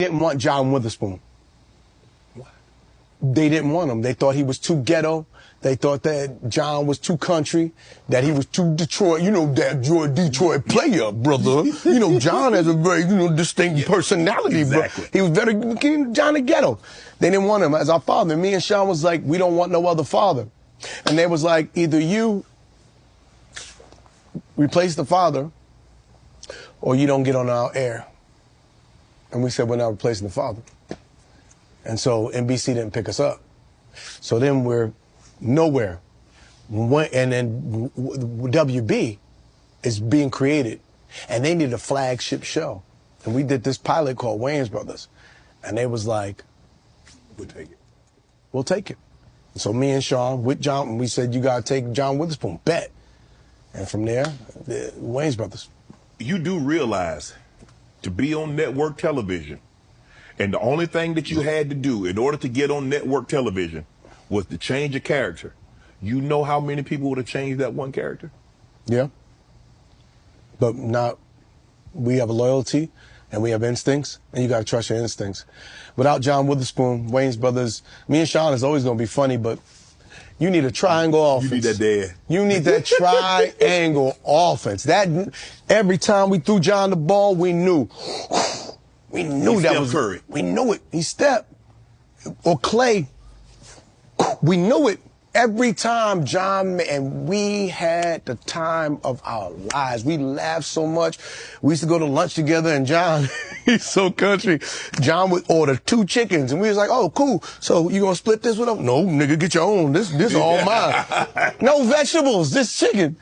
Didn't want John Witherspoon. What? They didn't want him. They thought he was too ghetto. They thought that John was too country, that he was too Detroit. You know, that Detroit player, brother. You know, John has a very, distinct personality, exactly. But he was very John the Ghetto. They didn't want him as our father. Me and Sean was like, we don't want no other father. And they was like, either you replace the father or you don't get on our air. And we said, we're not replacing the father. And so NBC didn't pick us up. So then we're nowhere. And then WB is being created. And they needed a flagship show. And we did this pilot called Wayans Brothers. And they was like, we'll take it. We'll take it. So me and Sean, with John, we said, you got to take John Witherspoon. Bet. And from there, the Wayans Brothers. You do realize to be on network television, and the only thing that you had to do in order to get on network television was to change a character. You know how many people would have changed that one character? Yeah. But not, we have a loyalty and we have instincts, and you got to trust your instincts. Without John Witherspoon, Wayans Brothers, me and Sean is always going to be funny, but you need a triangle offense. You need that dad. You need that triangle offense. That every time we threw John the ball, we knew. We knew that was Curry. We knew it. He stepped. Or Clay. We knew it. Every time John, and we had the time of our lives. We laughed so much. We used to go to lunch together, and John, he's so country. John would order 2 chickens, and we was like, oh, cool. So you gonna split this with him? No, nigga, get your own. This all mine. No vegetables, this chicken.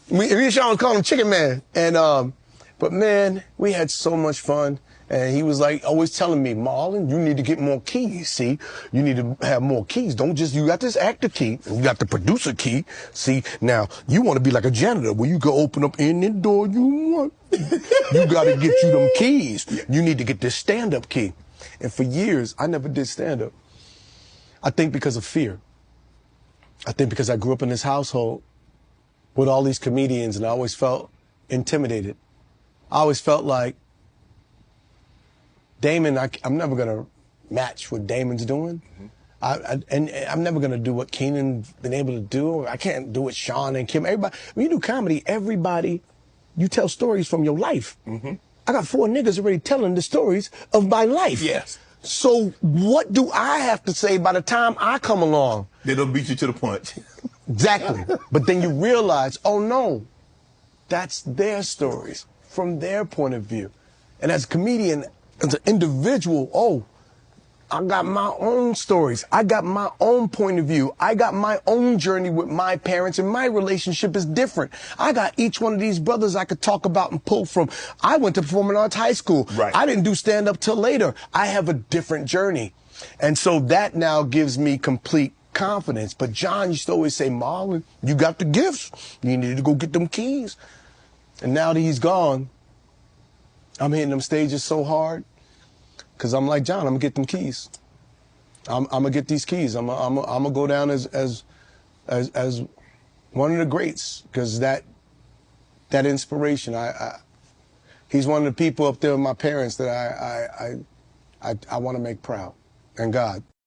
Me and Sean would call him Chicken Man. And, but man, we had so much fun. And he was like, always telling me, Marlon, you need to get more keys, see? You need to have more keys. Don't just, you got this actor key, and you got the producer key, see? Now, you want to be like a janitor where you can open up any door you want. You got to get you them keys. You need to get this stand-up key. And for years, I never did stand-up. I think because of fear. I think because I grew up in this household with all these comedians, and I always felt intimidated. I always felt like, Damon, I'm never going to match what Damon's doing. And I'm never going to do what Keenan's been able to do. I can't do what Sean and Kim. Everybody, when you do comedy, you tell stories from your life. I got 4 niggas already telling the stories of my life. Yes. So what do I have to say by the time I come along? They don't beat you to the punch. Exactly. But then you realize, oh no, that's their stories from their point of view. And as a comedian, as an individual, oh, I got my own stories. I got my own point of view. I got my own journey with my parents, and my relationship is different. I got each one of these brothers I could talk about and pull from. I went to performing arts high school. Right. I didn't do stand-up till later. I have a different journey. And so that now gives me complete confidence. But John used to always say, Marlon, you got the gifts. You need to go get them keys. And now that he's gone, I'm hitting them stages so hard because I'm like, John, I'm going to get them keys. I'm going to get these keys. I'm going to go down as one of the greats because that inspiration, he's one of the people up there with my parents that I want to make proud, and God.